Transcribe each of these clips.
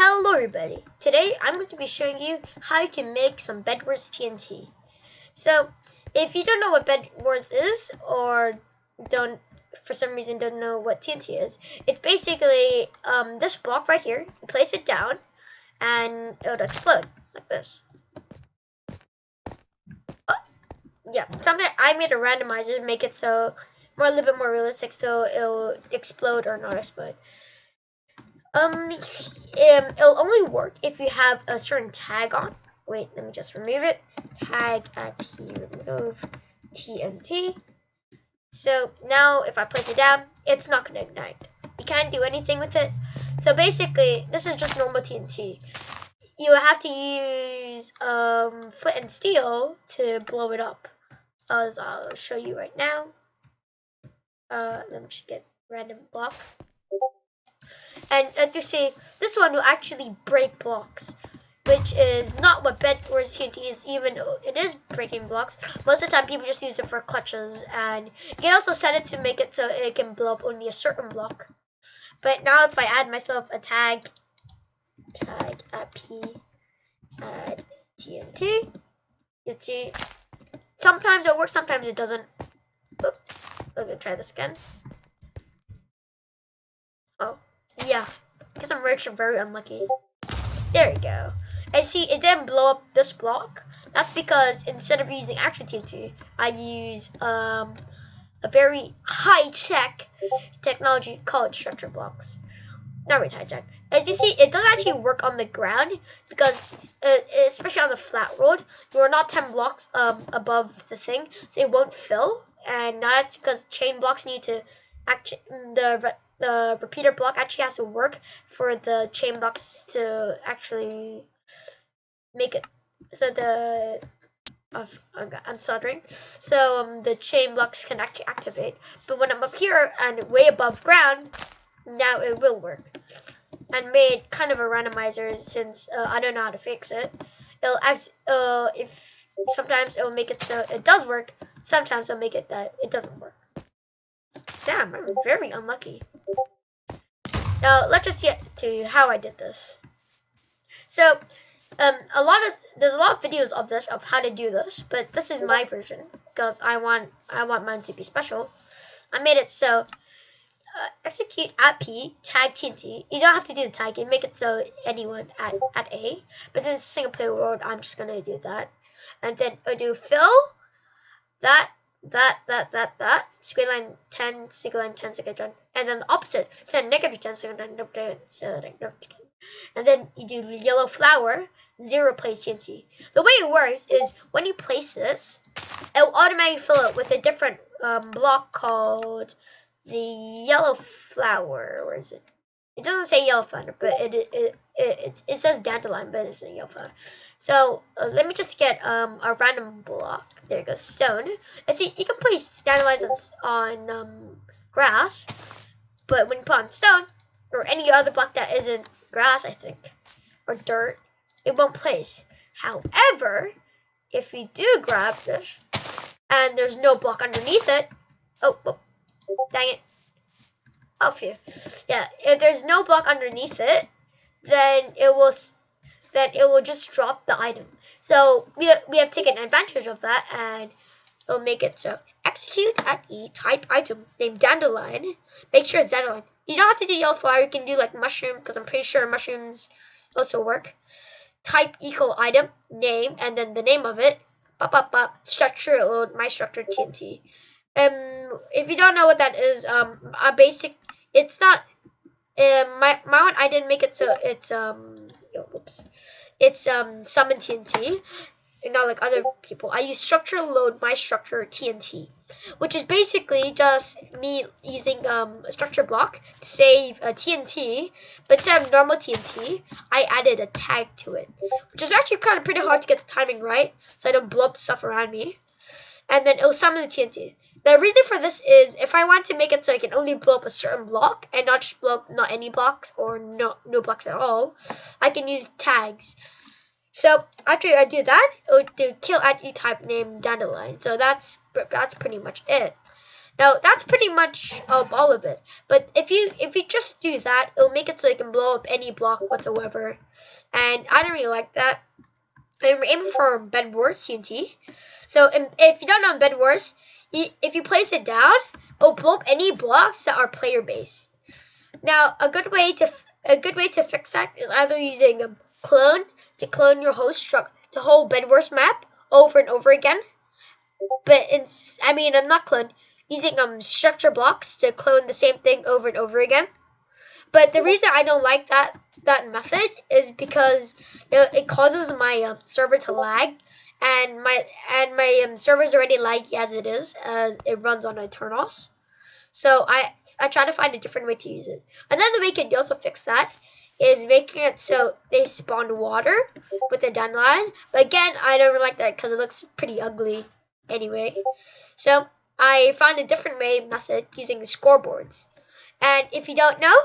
Hello everybody! Today I'm going to be showing you how to make some Bedwars TNT. So, if you don't know what Bedwars is, or for some reason don't know what TNT is, it's basically this block right here. You place it down and it'll explode like this. Oh, yeah, sometimes I made a randomizer to make it so a little bit more realistic, so it'll explode or not explode. It'll only work if you have a certain tag on. Wait, let me just remove it. Tag at P remove TNT. So now if I place it down, it's not going to ignite. You can't do anything with it. So basically, this is just normal TNT. You have to use flint and steel to blow it up, as I'll show you right now. Let me just get random block. And as you see, this one will actually break blocks, which is not what Bedwars TNT is, even though it is breaking blocks. Most of the time, people just use it for clutches, and you can also set it to make it so it can blow up only a certain block. But now if I add myself a tag at P, add TNT, you see, sometimes it works, sometimes it doesn't. Oop. I'm gonna try this again. Oh. Yeah, because I'm rich and very unlucky. There we go. And see, it didn't blow up this block. That's because instead of using actual TNT, I use a very high-tech technology called structure blocks. Not really high-tech. As you see, it doesn't actually work on the ground because, especially on the flat road, you're not 10 blocks above the thing, so it won't fill. And that's because chain blocks need to actually the repeater block actually has to work for the chain blocks to actually make it. So I'm soldering. So the chain blocks can actually activate. But when I'm up here and way above ground, now it will work. And made kind of a randomizer since I don't know how to fix it. If sometimes it will make it so it does work. Sometimes it'll make it that it doesn't work. Damn, I'm very unlucky. Now let's just get to how I did this. So, there's a lot of videos of this of how to do this, but this is my version because I want mine to be special. I made it so execute at P tag TNT. You don't have to do the tag. You make it so anyone at A, but since it's a single player world, I'm just gonna do that, and then I do fill that. Square line 10, square line 10, square line 10, and then the opposite, set negative 10, square line negative 10, and then you do yellow flower, 0 place TNT. The way it works is when you place this, it will automatically fill it with a different block called the yellow flower. Where is it? It doesn't say yellow flower, but it says dandelion, but it's a yellow flower. So let me just get a random block. There it goes, stone. And see, you can place dandelions on grass, but when you put on stone or any other block that isn't grass, I think, or dirt, it won't place. However, if we do grab this and there's no block underneath it, oh dang it. Oh, phew. Yeah, if there's no block underneath it, then it will just drop the item. So we have taken advantage of that, and it'll make it so execute at E type item named dandelion. Make sure it's dandelion. You don't have to do yellow flower. You can do like mushroom because I'm pretty sure mushrooms also work. Type equal item name and then the name of it. Structure load my structure TNT. If you don't know what that is, a basic. It's not. My one I didn't make it so it's It's summon TNT, and not like other people. I use structure load my structure TNT, which is basically just me using a structure block to save a TNT, but instead of normal TNT, I added a tag to it, which is actually kind of pretty hard to get the timing right, so I don't blow up stuff around me. And then it'll summon the TNT. The reason for this is if I want to make it so I can only blow up a certain block and not just blow up not any blocks or no blocks at all, I can use tags. So after I do that, it will do kill at E type named dandelion. So that's pretty much it. Now that's pretty much all of it. But if you just do that, it'll make it so you can blow up any block whatsoever. And I don't really like that. I'm aiming for Bedwars TNT. So if you don't know Bedwars, if you place it down, it'll blow up any blocks that are player based. Now a good way to fix that is either using clone to clone your whole Bedwars map over and over again. But I'm not clone using structure blocks to clone the same thing over and over again. But the reason I don't like that method is because it causes my server to lag, and my server is already laggy as it is, as it runs on Eternals. So I try to find a different way to use it. Another way you can also fix that is making it so they spawn water with a dandelion. But again, I don't really like that because it looks pretty ugly anyway. So I found a different method using the scoreboards. And if you don't know,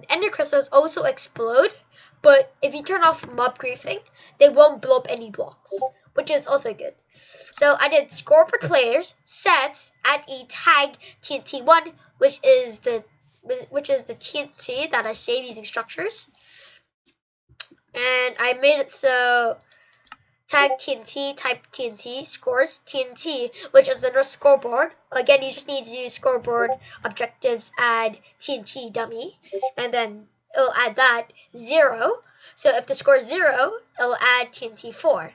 ender crystals also explode, but if you turn off mob griefing, they won't blow up any blocks, which is also good. So I did scoreboard players sets at e tag TNT1, which is the TNT that I save using structures, and I made it so tag TNT, type TNT, scores TNT, which is the scoreboard. Again, you just need to do scoreboard objectives, add TNT dummy, and then it'll add that 0. So if the score is 0, it'll add TNT 4.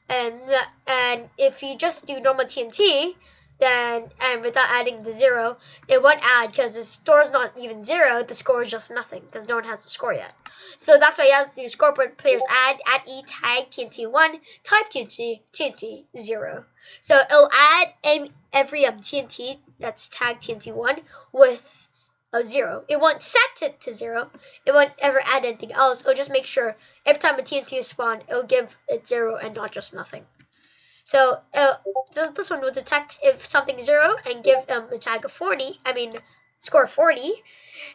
And if you just do normal TNT, then and without adding the 0, it won't add because the score is not even 0. The score is just nothing because no one has the score yet. So that's why you have to do scoreboard players add at e tag TNT1 type TNT 0. So it'll add every TNT that's tagged TNT1 with a 0. It won't set it to 0. It won't ever add anything else. It'll just make sure every time a TNT is spawned, it'll give it 0 and not just nothing. So this one will detect if something's 0 and give a tag of 40. Score 40.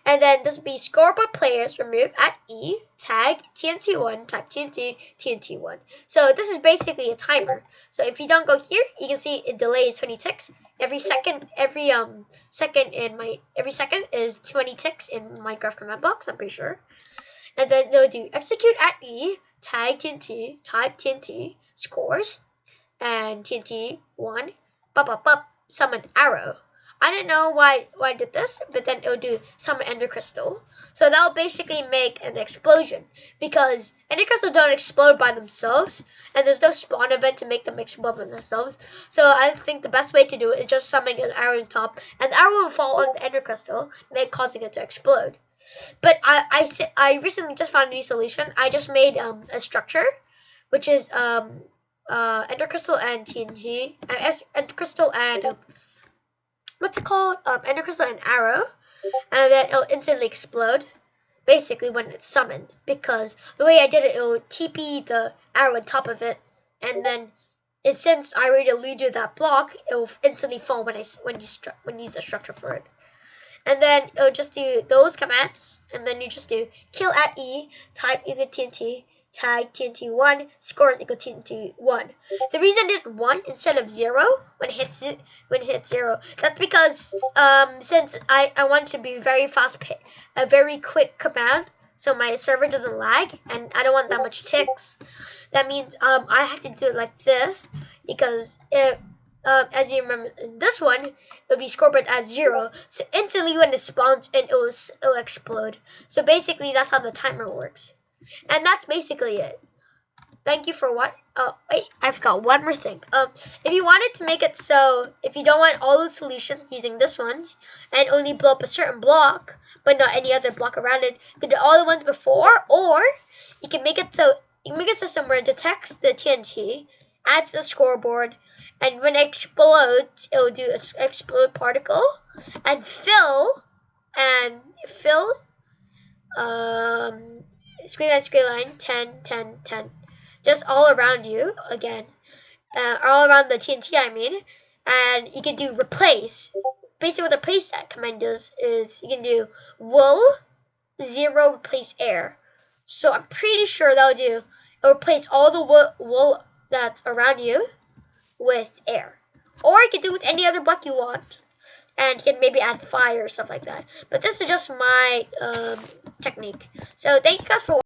And then this will be scoreboard players remove at E tag TNT1 type TNT1. So this is basically a timer. So if you don't go here, you can see it delays 20 ticks. Every second is 20 ticks in Minecraft command blocks, I'm pretty sure. And then they'll do execute at E tag TNT type TNT scores and TNT1 summon arrow. I don't know why I did this, but then it'll do summon ender crystal. So that'll basically make an explosion because ender crystals don't explode by themselves, and there's no spawn event to make them explode by themselves. So I think the best way to do it is just summon an arrow on top, and the arrow will fall on the ender crystal, causing it to explode. But I recently just found a new solution. I just made a structure, which is ender crystal and TNT, ender crystal and what's it called? Ender crystal and arrow, and then it'll instantly explode, basically when it's summoned. Because the way I did it, it'll TP the arrow on top of it, and then since I already deleted that block, it will instantly fall when you use the structure for it. And then it'll just do those commands, and then you just do kill at E, type equal TNT, tag TNT1, scores equal TNT1. The reason I did 1 instead of 0 when it hits 0, that's because since I want it to be very a very quick command, so my server doesn't lag, and I don't want that much ticks. That means I have to do it like this, because as you remember in this one, it would be scoreboard at 0, so instantly when it spawns in, it'll explode. So basically that's how the timer works. And that's basically it. Thank you for what? Oh, wait, I forgot one more thing. If you wanted to make it so, if you don't want all the solutions using this ones, and only blow up a certain block, but not any other block around it, you can do all the ones before, or you can make it so, you can make a system where it detects the TNT, adds the scoreboard, and when it explodes, it will do an explode particle, and fill, screen line, 10, 10, 10. Just all around you, again. All around the TNT, I mean. And you can do replace. Basically what the replace command does is you can do wool, 0, replace air. So I'm pretty sure that'll do, it'll replace all the wool that's around you with air. Or you can do it with any other block you want. and you can maybe add fire or stuff like that. But this is just my technique. So thank you guys for watching.